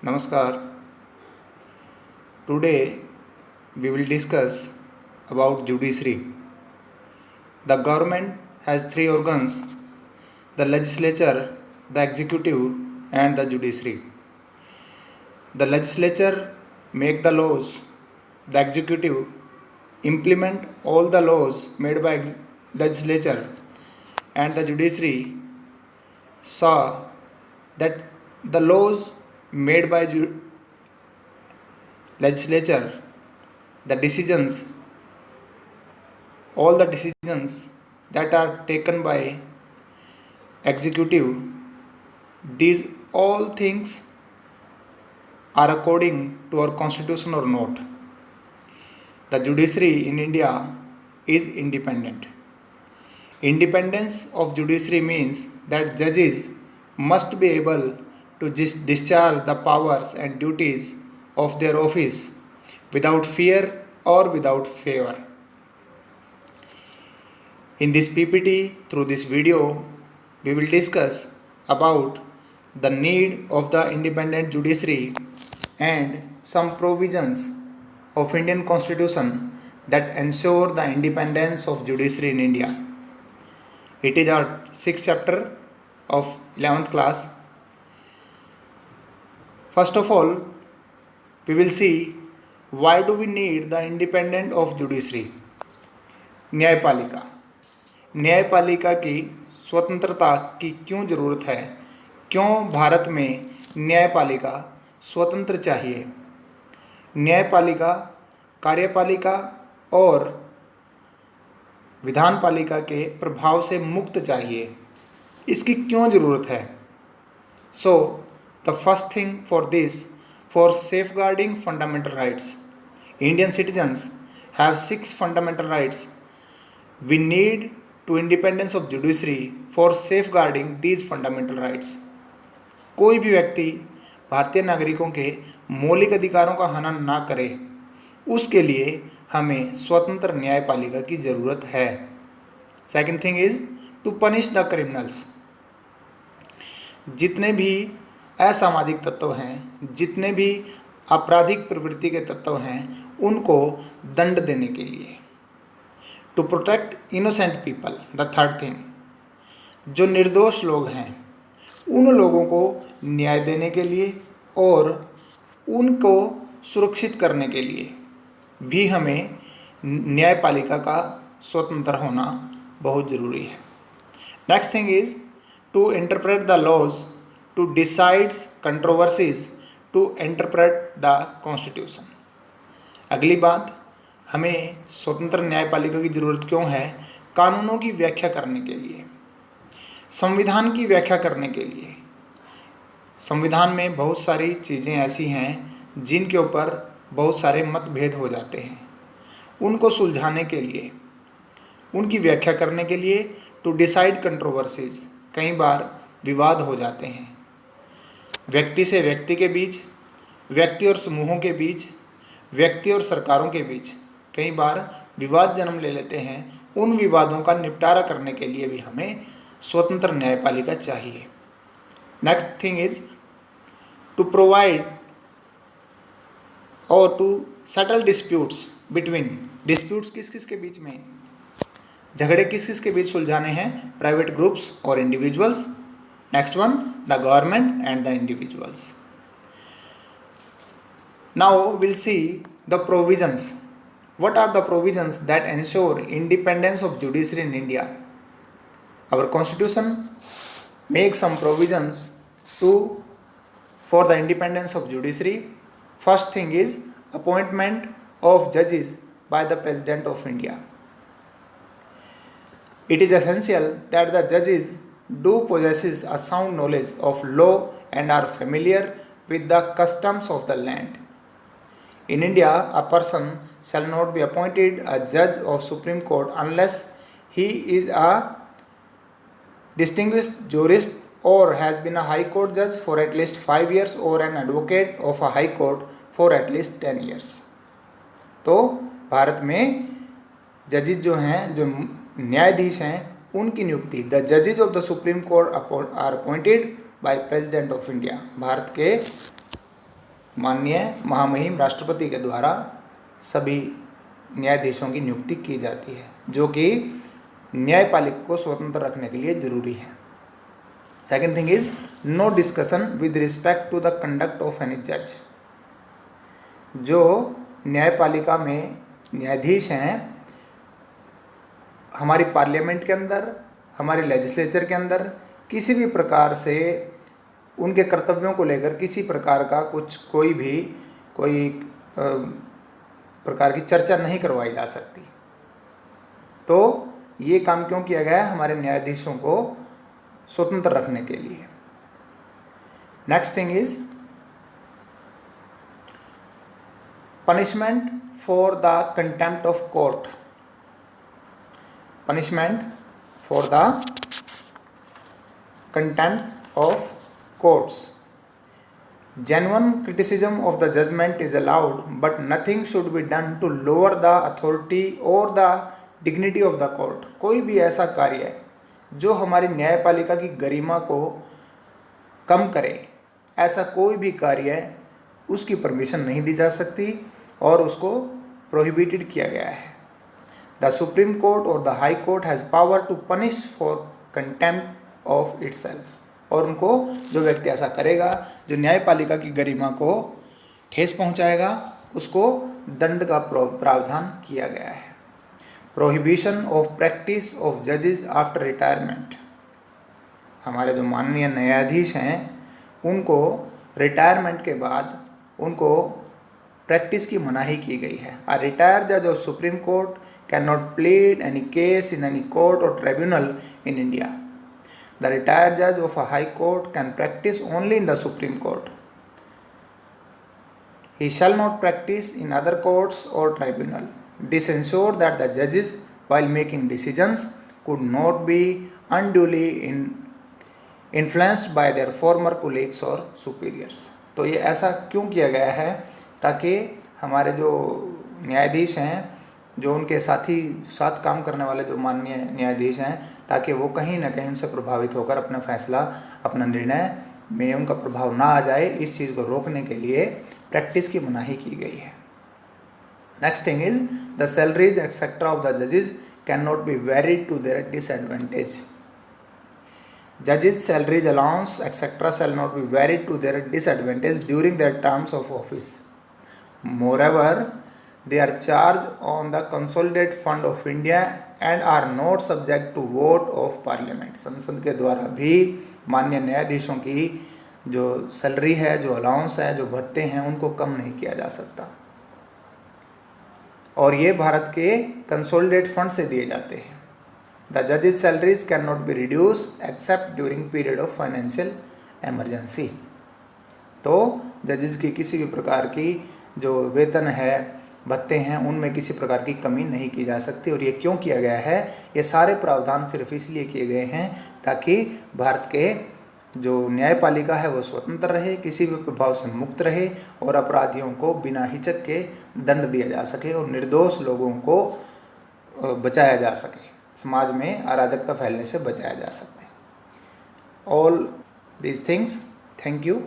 Namaskar. Today we will discuss about judiciary. The government has three organs: the legislature, the executive, and the judiciary. The legislature make the laws, the executive implement all the laws made by legislature, and the judiciary saw that the laws made by legislature, the decisions, all the decisions that are taken by executive, these all things are according to our constitution or not. The judiciary in India is independent. Independence of judiciary means that judges must be able to discharge the powers and duties of their office without fear or without favor. In this PPT, through this video, we will discuss about the need of the independent judiciary and some provisions of Indian Constitution that ensure the independence of judiciary in India. It is our 6th chapter of 11th class. First of all, we will see why do we need the independence of judiciary. न्यायपालिका न्यायपालिका की स्वतंत्रता की क्यों ज़रूरत है? क्यों भारत में न्यायपालिका स्वतंत्र चाहिए? न्यायपालिका कार्यपालिका और विधानपालिका के प्रभाव से मुक्त चाहिए, इसकी क्यों ज़रूरत है? So the first thing for this, for safeguarding fundamental rights. Indian citizens have 6 fundamental rights. We need to independence of judiciary for safeguarding these fundamental rights. कोई भी व्यक्ति भारतीय नागरिकों के मौलिक अधिकारों का हनन ना करे, उसके लिए हमें स्वतंत्र न्यायपालिका की ज़रूरत है. Second thing is to punish the criminals. जितने भी असामाजिक तत्व हैं, जितने भी आपराधिक प्रवृत्ति के तत्व हैं, उनको दंड देने के लिए. To protect innocent people. The third thing, जो निर्दोष लोग हैं उन लोगों को न्याय देने के लिए और उनको सुरक्षित करने के लिए भी हमें न्यायपालिका का स्वतंत्र होना बहुत ज़रूरी है. Next thing is to interpret the laws, to decides controversies, to interpret the constitution. अगली बात, हमें स्वतंत्र न्यायपालिका की ज़रूरत क्यों है? कानूनों की व्याख्या करने के लिए, संविधान की व्याख्या करने के लिए. संविधान में बहुत सारी चीज़ें ऐसी हैं जिनके ऊपर बहुत सारे मतभेद हो जाते हैं. उनको सुलझाने के लिए, उनकी व्याख्या करने के लिए, टू डिसाइड कंट्रोवर्सीज, कई बार विवाद हो जाते हैं व्यक्ति से व्यक्ति के बीच, व्यक्ति और समूहों के बीच, व्यक्ति और सरकारों के बीच कई बार विवाद जन्म ले लेते हैं. उन विवादों का निपटारा करने के लिए भी हमें स्वतंत्र न्यायपालिका चाहिए. Next thing is to provide और to settle disputes between. Disputes किस किस के बीच में, झगड़े किस किस के बीच सुलझाने हैं? प्राइवेट ग्रुप्स और individuals. Next one, the government and the individuals. Now will see the provisions. What are the provisions that ensure independence of judiciary in India? Our constitution makes some provisions for the independence of judiciary. First thing is appointment of judges by the President of India. It is essential that the judges do possess a sound knowledge of law and are familiar with the customs of the land. In India, a person shall not be appointed a judge of Supreme Court unless he is a distinguished jurist or has been a High Court judge for at least 5 years or an advocate of a High Court for at least 10 years. तो भारत में जजेज जो हैं, जो न्यायाधीश हैं, उनकी नियुक्ति, the जजेज of the supreme court are appointed by president of India. Bharat के माननीय महामहिम राष्ट्रपति के द्वारा सभी न्यायाधीशों की नियुक्ति की जाती है, जो कि न्यायपालिका को स्वतंत्र रखने के लिए जरूरी है। Second thing is no discussion with respect to the conduct of any जज। जो न्यायपालिका में न्यायाधीश हैं, हमारी पार्लियामेंट के अंदर, हमारे लेजिस्लेचर के अंदर किसी भी प्रकार से उनके कर्तव्यों को लेकर किसी प्रकार का कोई प्रकार की चर्चा नहीं करवाई जा सकती। तो ये काम क्यों किया गया है? हमारे न्यायाधीशों को स्वतंत्र रखने के लिए। Next thing is punishment for the contempt of court. Punishment for the contempt of courts. Genuine criticism of the judgment is allowed, but nothing should be done to lower the authority or the dignity of the court. कोई भी ऐसा कार्य है जो हमारी न्यायपालिका की गरिमा को कम करे, ऐसा कोई भी कार्य है उसकी परमिशन नहीं दी जा सकती और उसको प्रोहिबिटेड किया गया है। द सुप्रीम कोर्ट और the high court has power to punish for contempt of itself. और उनको, जो व्यक्ति ऐसा करेगा, जो न्यायपालिका की गरिमा को ठेस पहुंचाएगा, उसको दंड का प्रावधान किया गया है। प्रोहिबिशन ऑफ प्रैक्टिस ऑफ जजेस आफ्टर रिटायरमेंट। हमारे जो माननीय न्यायाधीश हैं, उनको रिटायरमेंट के बाद उनको प्रैक्टिस की मनाही की गई है। अ रिटायर्ड जज of supreme court can not plead any case in any court or tribunal in India. The retired judge of a high court can practice only in the Supreme Court. He shall not practice in other courts or tribunal. This ensures that the judges, while making decisions, could not be unduly influenced by their former colleagues or superiors. तो ये ऐसा क्यों किया गया है? ताकि हमारे जो न्यायाधीश हैं, जो उनके साथ काम करने वाले जो माननीय न्यायाधीश हैं, ताकि वो कहीं ना कहीं उनसे प्रभावित होकर अपना फैसला, अपना निर्णय में उनका प्रभाव ना आ जाए, इस चीज़ को रोकने के लिए प्रैक्टिस की मनाही की गई है। Next thing is the salaries etcetera of the जजेस can not be varied to their disadvantage. जजेस salaries allowance etcetera shall not be varied to their disadvantage during their terms of office. मोreover, they are charged on the consolidated fund of India and are not subject to vote of parliament. संसद के द्वारा भी माननीय न्यायाधीशों की जो salary है, जो अलाउंस है, जो भत्ते हैं, उनको कम नहीं किया जा सकता और ये भारत के कंसोलिडेटेड फंड से दिए जाते हैं। द जजेस salaries can not be reduce accept during period of financial emergency. तो जजेस की किसी भी प्रकार की जो वेतन है, भत्ते हैं, उनमें किसी प्रकार की कमी नहीं की जा सकती। और ये क्यों किया गया है? ये सारे प्रावधान सिर्फ इसलिए किए गए हैं ताकि भारत के जो न्यायपालिका है वो स्वतंत्र रहे, किसी भी प्रभाव से मुक्त रहे और अपराधियों को बिना हिचक के दंड दिया जा सके और निर्दोष लोगों को बचाया जा सके, समाज में अराजकता फैलने से बचाया जा सकते। All these things, thank you.